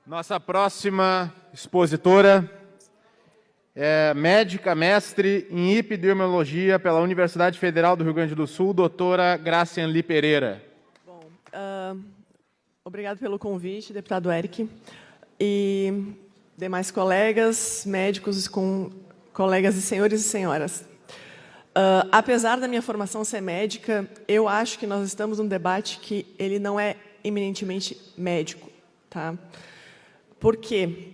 Nossa próxima expositora é médica, mestre em epidemiologia pela Universidade Federal do Rio Grande do Sul, doutora Gracianly Pereira. Bom, obrigado pelo convite, deputado Eric. E demais colegas, médicos, colegas e senhores e senhoras. Apesar da minha formação ser médica, eu acho que nós estamos num debate que ele não é eminentemente médico. Tá? Por quê?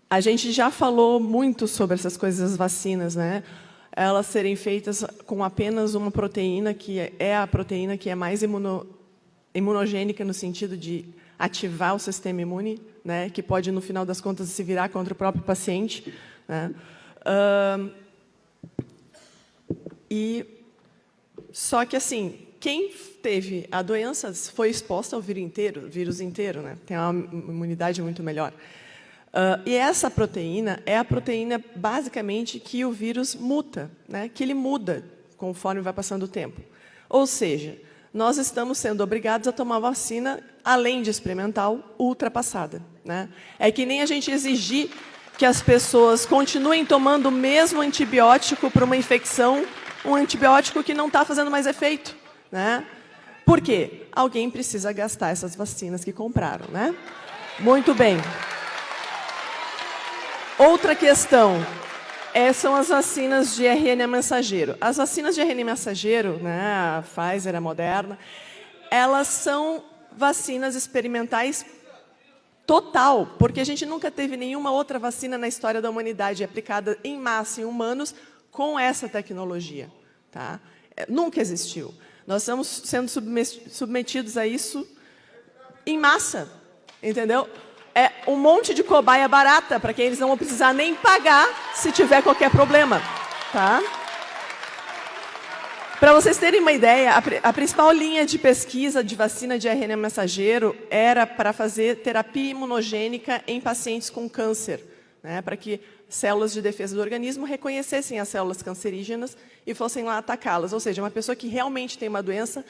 A gente já falou muito sobre essas coisas das vacinas, né? Elas serem feitas com apenas uma proteína, que é a proteína que é mais imunogênica no sentido de ativar o sistema imune, né? Que pode, no final das contas, se virar contra o próprio paciente, né? Só que, assim, quem teve a doença foi exposta ao vírus inteiro, né? Tem uma imunidade muito melhor. E essa proteína é a proteína, basicamente, que o vírus muta, né? Que ele muda conforme vai passando o tempo. Ou seja, nós estamos sendo obrigados a tomar vacina, além de experimental, ultrapassada, né? É que nem a gente exigir que as pessoas continuem tomando o mesmo antibiótico para uma infecção, um antibiótico que não está fazendo mais efeito, né? Por quê? Alguém precisa gastar essas vacinas que compraram, né? Muito bem. Outra questão são as vacinas de RNA mensageiro. As vacinas de RNA mensageiro, né, a Pfizer, a Moderna, elas são vacinas experimentais total, porque a gente nunca teve nenhuma outra vacina na história da humanidade aplicada em massa em humanos com essa tecnologia. Tá? Nunca existiu. Nós estamos sendo submetidos a isso em massa, entendeu? É um monte de cobaia barata, para quem eles não vão precisar nem pagar se tiver qualquer problema. Tá? Para vocês terem uma ideia, a principal linha de pesquisa de vacina de RNA mensageiro era para fazer terapia imunogênica em pacientes com câncer, né, para que células de defesa do organismo reconhecessem as células cancerígenas e fossem lá atacá-las. Ou seja, uma pessoa que realmente tem uma doença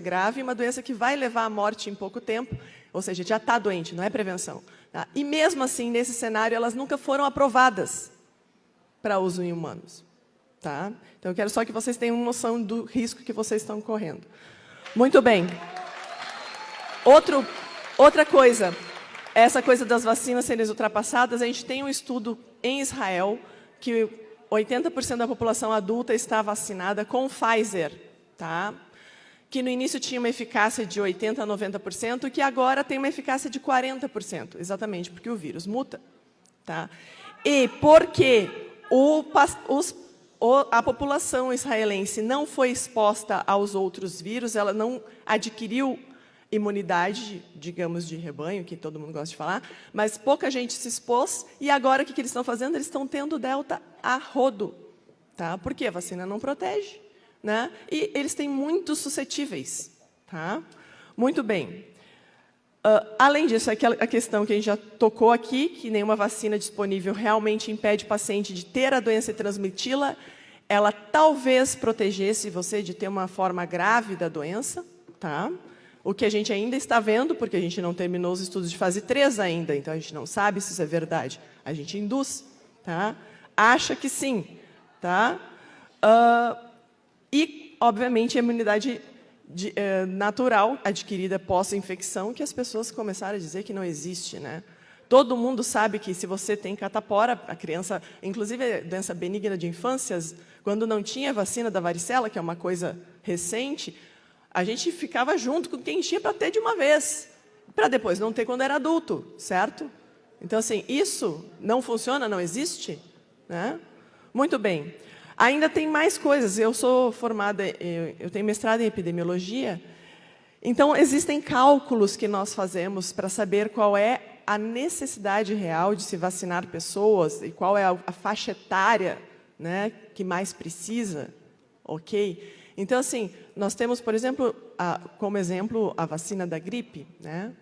grave, uma doença que vai levar à morte em pouco tempo, ou seja, já está doente, não é prevenção. Tá? E mesmo assim, nesse cenário, elas nunca foram aprovadas para uso em humanos. Tá? Então, eu quero só que vocês tenham noção do risco que vocês estão correndo. Muito bem. Outra coisa, essa coisa das vacinas serem ultrapassadas, a gente tem um estudo em Israel que 80% da população adulta está vacinada com Pfizer, tá? Que no início tinha uma eficácia de 80% a 90%, que agora tem uma eficácia de 40%, exatamente porque o vírus muta. Tá? E porque a população israelense não foi exposta aos outros vírus, ela não adquiriu imunidade, digamos, de rebanho, que todo mundo gosta de falar, mas pouca gente se expôs, e agora o que eles estão fazendo? Eles estão tendo delta a rodo, tá? Porque a vacina não protege, né? E eles têm muito suscetíveis. Tá? Muito bem. Além disso, a questão que a gente já tocou aqui, que nenhuma vacina disponível realmente impede o paciente de ter a doença e transmiti-la, ela talvez protegesse você de ter uma forma grave da doença, tá? O que a gente ainda está vendo, porque a gente não terminou os estudos de fase 3 ainda, então a gente não sabe se isso é verdade. A gente induz, tá? Acha que sim. Tá? E, obviamente, a imunidade natural adquirida pós-infecção, que as pessoas começaram a dizer que não existe. Né? Todo mundo sabe que se você tem catapora, a criança, inclusive a doença benigna de infâncias, quando não tinha vacina da varicela, que é uma coisa recente, a gente ficava junto com quem tinha para ter de uma vez, para depois não ter quando era adulto, certo? Então, assim, isso não funciona, não existe? Né? Muito bem. Ainda tem mais coisas. Eu sou formada, eu tenho mestrado em epidemiologia, então existem cálculos que nós fazemos para saber qual é a necessidade real de se vacinar pessoas e qual é a faixa etária, né, que mais precisa, ok? Então, assim, nós temos, por exemplo, como exemplo, a vacina da gripe. Né?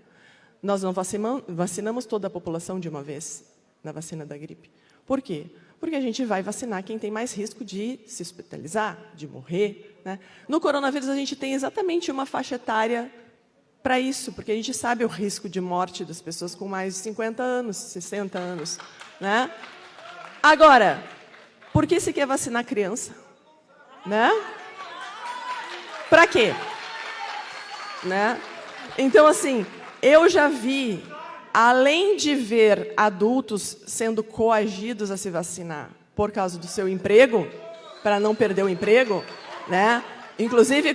Nós não vacinamos toda a população de uma vez na vacina da gripe. Por quê? Porque a gente vai vacinar quem tem mais risco de se hospitalizar, de morrer. Né? No coronavírus, a gente tem exatamente uma faixa etária para isso, porque a gente sabe o risco de morte das pessoas com mais de 50 anos, 60 anos, né? Agora, por que se quer vacinar criança? Né? Para quê? Né? Então, assim, eu já vi, além de ver adultos sendo coagidos a se vacinar por causa do seu emprego, para não perder o emprego, né? Inclusive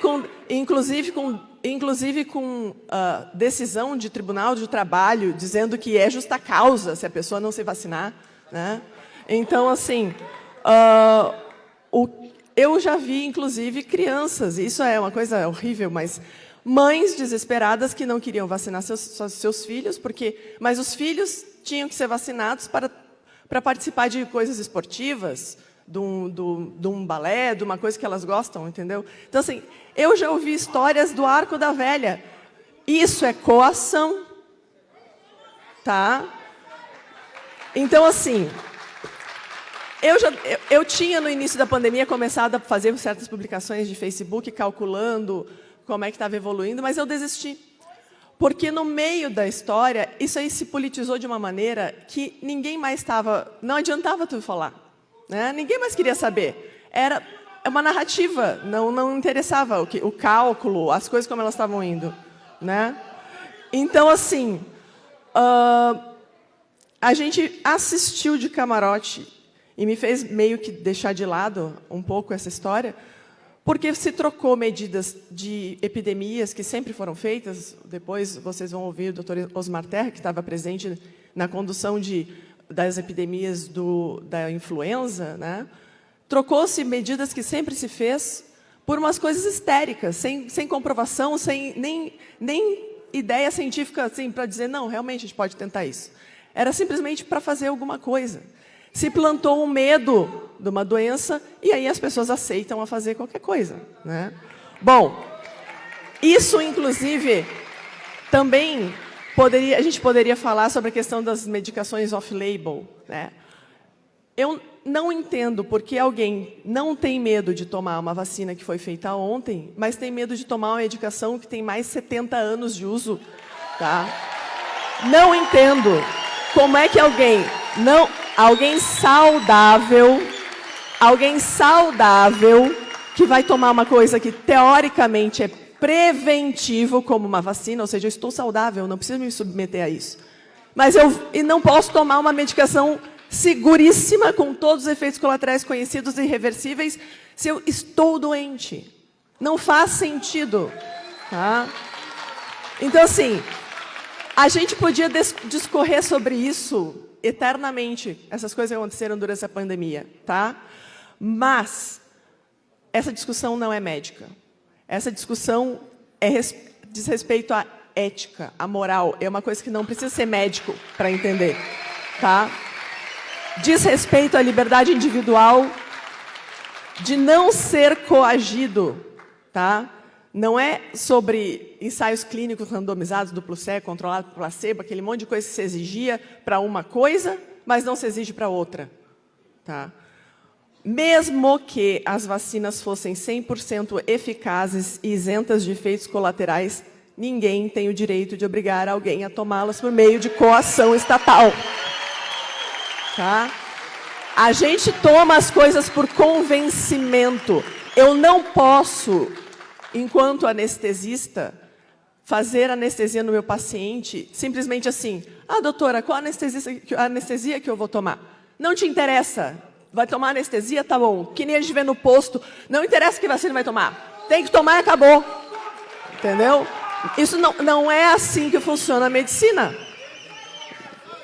com decisão de tribunal de trabalho dizendo que é justa causa se a pessoa não se vacinar, né? Então, assim, eu já vi, inclusive, crianças, isso é uma coisa horrível, mas mães desesperadas que não queriam vacinar seus filhos, mas os filhos tinham que ser vacinados para participar de coisas esportivas, de um balé, de uma coisa que elas gostam, entendeu? Então, assim, eu já ouvi histórias do Arco da Velha. Isso é coação, tá? Então, assim, eu tinha, no início da pandemia, começado a fazer certas publicações de Facebook, calculando como é que estava evoluindo, mas eu desisti. Porque, no meio da história, isso aí se politizou de uma maneira que ninguém mais estava... Não adiantava tu falar. Né? Ninguém mais queria saber. Era uma narrativa, não interessava o cálculo, as coisas como elas estavam indo. Né? Então, assim, a gente assistiu de camarote e me fez meio que deixar de lado um pouco essa história, porque se trocou medidas de epidemias que sempre foram feitas. Depois vocês vão ouvir o Dr. Osmar Terra, que estava presente na condução das epidemias da influenza, né? Trocou-se medidas que sempre se fez por umas coisas histéricas, sem comprovação, sem nem ideia científica assim, para dizer, não, realmente a gente pode tentar isso. Era simplesmente para fazer alguma coisa. Se plantou um medo de uma doença e aí as pessoas aceitam a fazer qualquer coisa. Né? Bom, isso, inclusive, também... a gente poderia falar sobre a questão das medicações off-label. Né? Eu não entendo por que alguém não tem medo de tomar uma vacina que foi feita ontem, mas tem medo de tomar uma medicação que tem mais de 70 anos de uso. Tá? Não entendo como é que alguém saudável que vai tomar uma coisa que, teoricamente, é preventivo, como uma vacina, ou seja, eu estou saudável, não preciso me submeter a isso. Mas eu não posso tomar uma medicação seguríssima, com todos os efeitos colaterais conhecidos e irreversíveis, se eu estou doente. Não faz sentido. Tá? Então, assim, a gente podia discorrer sobre isso eternamente, essas coisas que aconteceram durante essa pandemia. Tá? Mas essa discussão não é médica. Essa discussão diz respeito à ética, à moral. É uma coisa que não precisa ser médico para entender. Tá? Diz respeito à liberdade individual de não ser coagido. Tá? Não é sobre ensaios clínicos randomizados, duplo cego, controlado por placebo, aquele monte de coisa que se exigia para uma coisa, mas não se exige para outra. Tá? Mesmo que as vacinas fossem 100% eficazes e isentas de efeitos colaterais, ninguém tem o direito de obrigar alguém a tomá-las por meio de coação estatal. Tá? A gente toma as coisas por convencimento. Eu não posso, enquanto anestesista, fazer anestesia no meu paciente simplesmente assim, doutora, qual anestesia que eu vou tomar? Não te interessa. Vai tomar anestesia? Tá bom. Que nem a gente vê no posto. Não interessa que vacina vai tomar. Tem que tomar e acabou. Entendeu? Isso não é assim que funciona a medicina.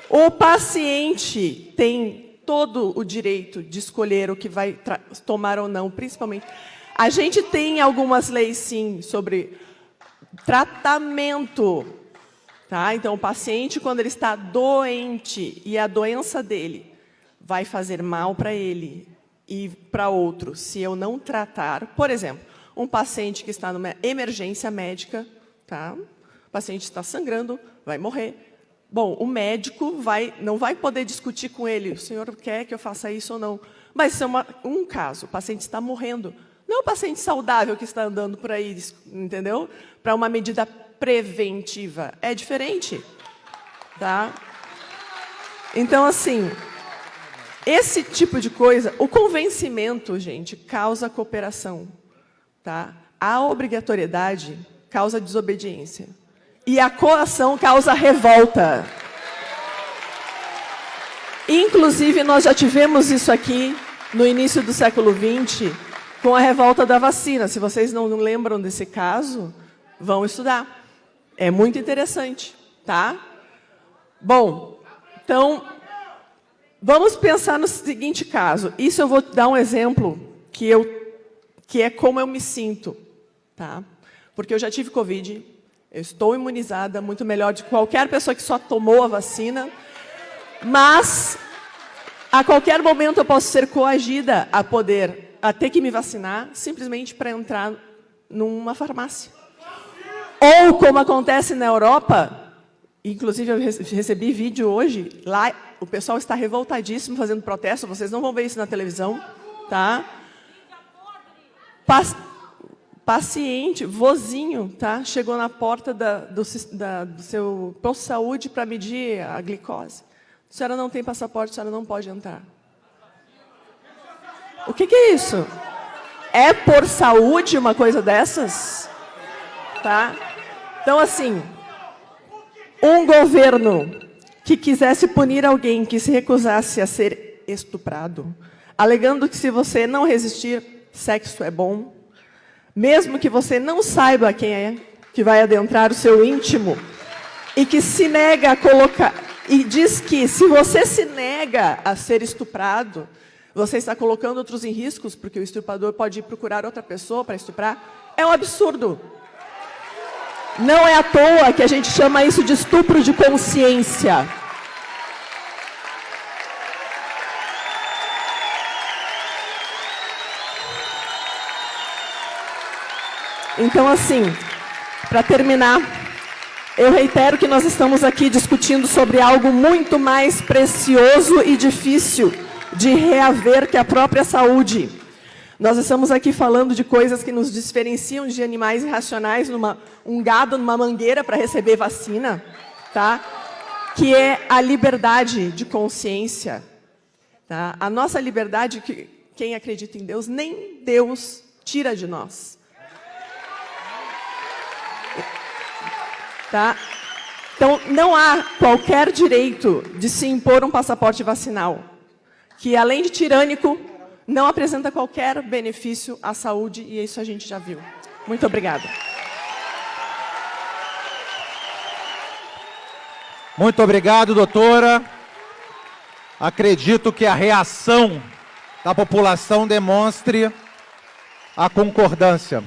O paciente tem todo o direito de escolher o que vai tomar ou não, principalmente. A gente tem algumas leis, sim, sobre tratamento. Tá? Então, o paciente, quando ele está doente e a doença dele vai fazer mal para ele e para outro, se eu não tratar. Por exemplo, um paciente que está numa emergência médica, tá? O paciente está sangrando, vai morrer. Bom, o médico não vai poder discutir com ele, o senhor quer que eu faça isso ou não. Mas isso é um caso, o paciente está morrendo. Não é o paciente saudável que está andando por aí, entendeu? Para uma medida preventiva. É diferente, tá? Então, assim, esse tipo de coisa, o convencimento, gente, causa cooperação, tá? A obrigatoriedade causa desobediência. E a coação causa revolta. Inclusive, nós já tivemos isso aqui no início do século XX, com a revolta da vacina. Se vocês não lembram desse caso, vão estudar. É muito interessante, tá? Bom, então, vamos pensar no seguinte caso. Isso eu vou dar um exemplo que é como eu me sinto, tá? Porque eu já tive Covid, eu estou imunizada, muito melhor de qualquer pessoa que só tomou a vacina, mas a qualquer momento eu posso ser coagida a ter que me vacinar simplesmente para entrar numa farmácia. Ou, como acontece na Europa, inclusive eu recebi vídeo hoje, lá o pessoal está revoltadíssimo fazendo protesto, vocês não vão ver isso na televisão, tá? Paciente, vozinho, tá? Chegou na porta do seu posto de saúde para medir a glicose. A senhora não tem passaporte, a senhora não pode entrar. O que é isso? É por saúde uma coisa dessas? Tá? Então, assim, um governo que quisesse punir alguém que se recusasse a ser estuprado, alegando que se você não resistir, sexo é bom, mesmo que você não saiba quem é que vai adentrar o seu íntimo, e que se nega a colocar... E diz que, se você se nega a ser estuprado, você está colocando outros em riscos, porque o estuprador pode ir procurar outra pessoa para estuprar. É um absurdo. Não é à toa que a gente chama isso de estupro de consciência. Então, assim, para terminar... Eu reitero que nós estamos aqui discutindo sobre algo muito mais precioso e difícil de reaver que a própria saúde. Nós estamos aqui falando de coisas que nos diferenciam de animais irracionais, um gado numa mangueira para receber vacina, tá? Que é a liberdade de consciência. Tá? A nossa liberdade, quem acredita em Deus, nem Deus tira de nós. Tá? Então, não há qualquer direito de se impor um passaporte vacinal, que, além de tirânico, não apresenta qualquer benefício à saúde, e isso a gente já viu. Muito obrigada. Muito obrigado, doutora. Acredito que a reação da população demonstre a concordância.